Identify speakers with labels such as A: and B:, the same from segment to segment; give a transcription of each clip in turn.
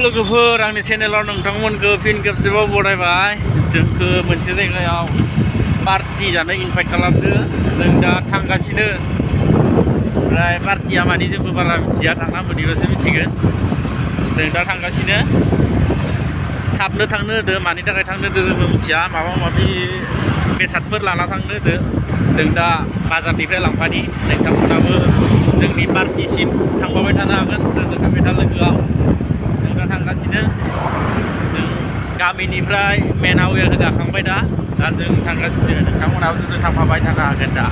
A: लोगोफोर आंनि चेनेलाव नोंथांमोनखौ फिन खेबसेबाव बरायबाय जोंखौ मोनसे जायगायाव पार्टी जानो इनभाइट खालामदो जों दा थांगासिनो ओमफ्राय पार्टीया मानि जोंबो बारा मिथिया थांना मोनैबासो मिथिगोन जों दा थांगासिनो थाबनो थांनो होदो मानि थाखाय थांनो होदो जोंबो मिथिया माबा माबि बेसादफोर लाना थांनो होदो जों दा बाजारनिफ्राय लांफानि नोंथांमोनाबो जोंनि पार्टीसिम थांफाबाय थानो हागोन जोंजों फैबाय था लोगोआव जों दा थांगासिनो जों गामिनिफ्राय मेन हाइवेखौ गाखांबाय दा जों थांगासिनो नोंथांमोनाबो जोंजों थांफाबाय थानो हागोन दा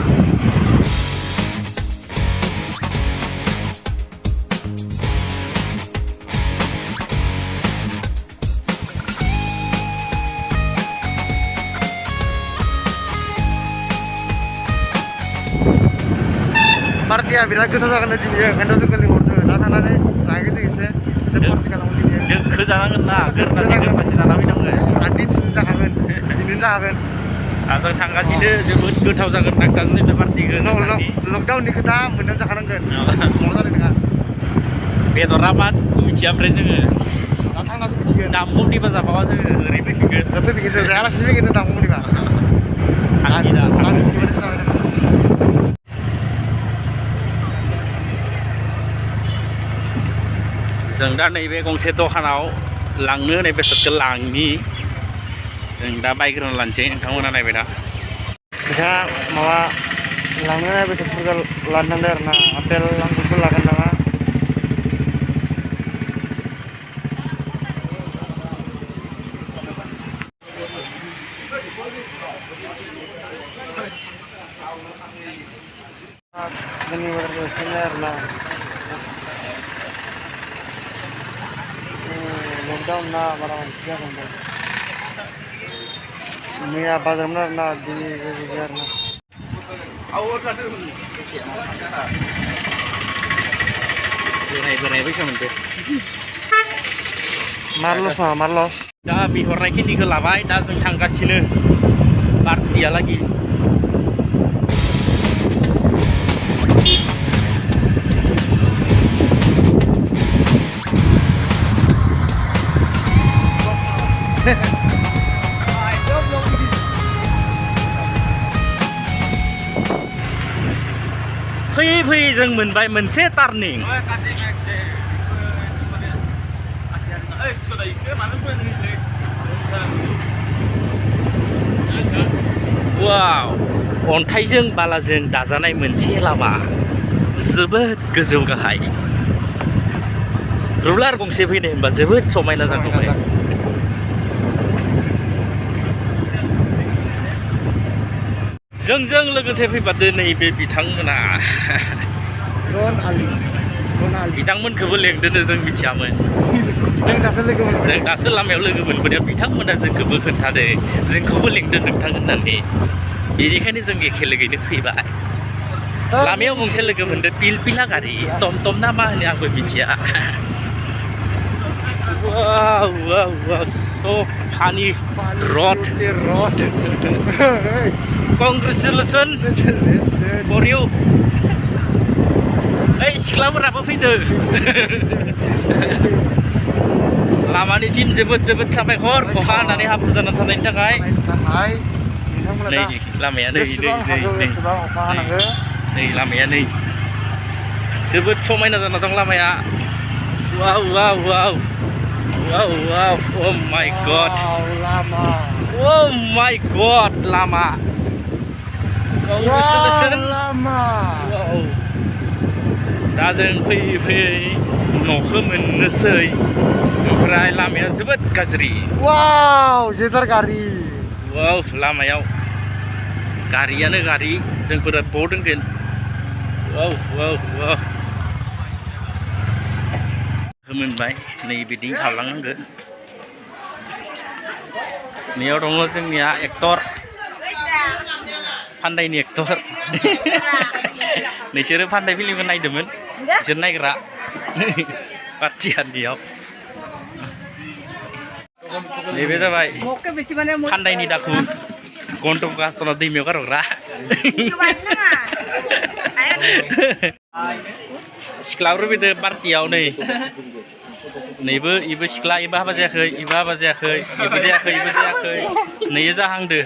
B: पार्टीया बिराद गोथाव जागोन दिनै ओंखायनोथ' जोंखौ लिंहरदों दा थांनानै जाहैगोन जों एसे पार्टी खालामगोन दिनै
A: जोंखौ जानांगोन ना गोरनासो जाना फैनांगोन
B: आरो दिनसिम जाखागोन दिनैनो जाखागोन
A: जों थांगासिनो जोबोद गोथाव जागोन नोंथांजों बे पार्टीखौ
B: लकडाउननि खोथा मोननानै जाखानांगोन माबा जानाय नङा
A: बेदरा मा मिथिया ओमफ्राय जोङो
B: दा थांनासो मिथिगोन
A: दामखमनिबा जाबाबा जोङो ओरै फैफिनगोन
B: जों जायालासिनो फैगोन जों दामखमनिबा
A: जों दा नैबे गंसे दखानाव लांनो होनाय बेसादखौ लांनि जों दा बायग्रोना लानोसै नोंथांमोना नायबाय दा
B: बिथाङा माबा लांनो होनाय बेसादफोरखौ लानो थांदों आरो ना आपेल आंगुरफोर लागोन नामा जोंनि बाजारखौ सोंनाय आरो ना लकडाउन ना बारा मानसि जागोन मैया बाजारमोन आरो ना दिनै जेबो गैया आरो ना
A: बोराय फैसा मोनदो
B: मारलस ना मारलस
A: दा बिहरनायखिनिखौ लाबाय दा जों थांगासिनो पार्टीयालागि फैयै फैयै जों मोनबाय मोनसे टार्निं वाव अन्थाइजों बालाजों दाजानाय मोनसे लामा जोबोद गोजौ गाहाय रुलार गंसे फैनाय होनबा जोबोद समायना जागौमोन जोंजों लोगोसे फैफादो नैबे बिथांमोना बिथांमोनखौबो लेंदोनो जों मिथियामोन जों दासो लामायाव लोगो मोनबोदों बिथांमोना जोंखौबो खोन्थादों जोंखौबो लेंदों नोंथां होननानै बेनिखायनो जों एखे लोगोयैनो फैबाय लामायाव गंसे लोगो मोनदों पिलपिला गारि टमटम ना मा होनो आंबो मिथिया Wow, wow, wow, so funny road. Congratulations for you. Hey, सिख्लाफोराबो फैदो लामानिसिम जोबोद साबायखर अखा हानानै हाब्रु जाना थानायनि थाखाय नै लामाया नै लामाया नै जोबोद समायना जाना दं लामाया wow wow wow wow wow oh my god oh my god lama congratulations
B: lama
A: wow दा जों फैयै न'खौ मोननोसै ओमफ्राय लामाया जोबोद गाज्रि
B: wow जेदार गारि
A: wow लामायाव गारियानो गारि जोंफोरा बबाव दोनगोन wow wow wow मोनबाय नै बिदि हाबलांनांगो नैयाव दङ जोंनिया एक्टर फान्दायनि एक्टर नोंसोरो फान्दाय फिल्मखौ नायदोंमोन बिसोर नायग्रा पार्टीयानियाव नैबे जाबाय फान्दायनि दाखु गन्थंखौ हास'ना दैमायाव गारहरग्रा सिख्लाफोर फैदो पार्टियाव नै नैबो इबो सिख्ला इबो हाबा जायाखै इबो हाबा जायाखै इबो जायाखै इबो जायाखै नैयो जाहांदो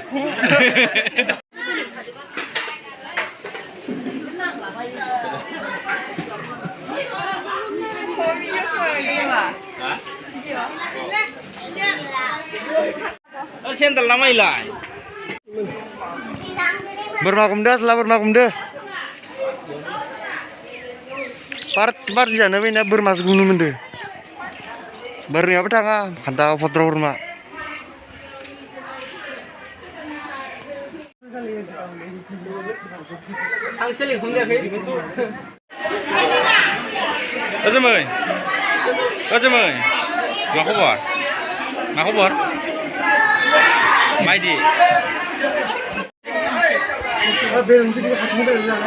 A: sendal namai lah.
B: Bermakumda, setelah bermakumda. Part janw ini bermasuk gunung mende. Baru apa tanga? Kanta foto berma. Kajemoy, kajemoy, mak kabar, mak kabar, Maidi. Belum jadi hati belum lah.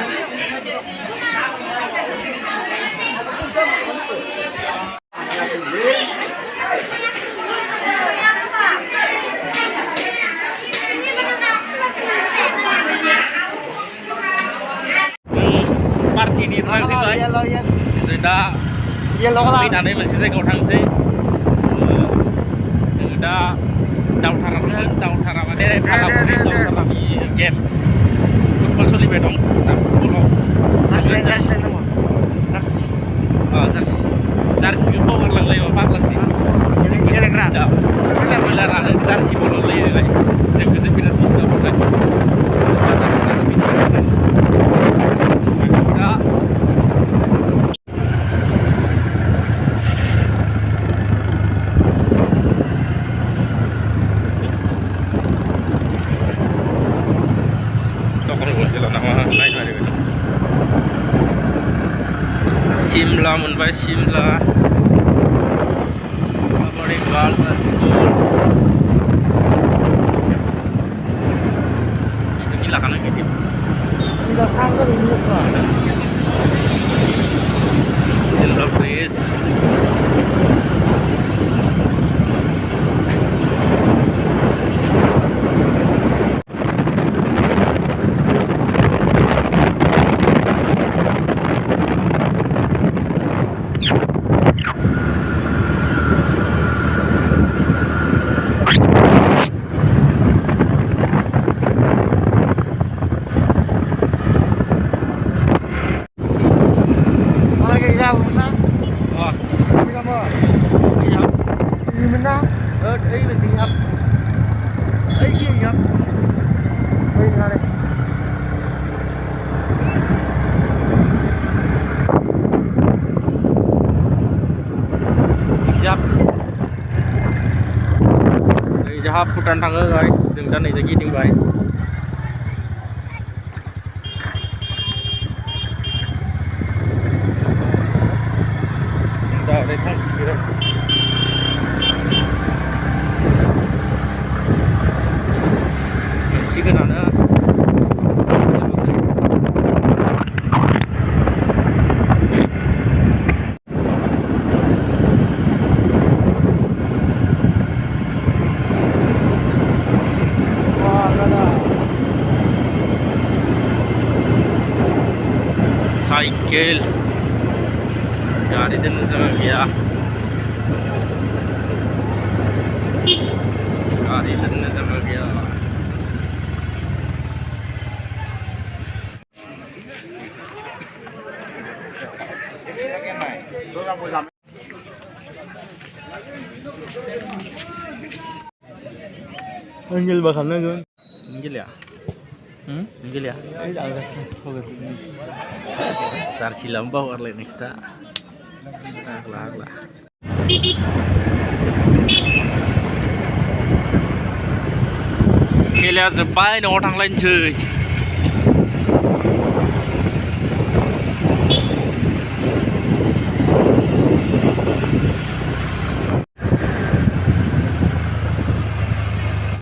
A: Parti ini thôi thì vậy. Rồi đã đi đàn đây mình sẽ cầu thang xe. Rồi đã đào thara mà đây thara game. Football solid bedong. Jarty Jarty itu power lang layo pak lasi. Jarty power layo guys. Jangan sepirat pista bukan. Simla Mumbai Simla Body Girls School itu gila kan gitu Simla please Jahap Bhutan thangga guys, जों दा नै जायगा गिदिंबाय जों दा ओरै थांसिगोन मोनसिगोनानो cycle Jarty dan Zambia Jarty dan Zambia
B: Anggil bakal nagun.
A: Anggil ya? Anggil ya?
B: Ini agak sih.
A: Jarty lambau orle kita. Lah. Kela jabai no thang lain chơi.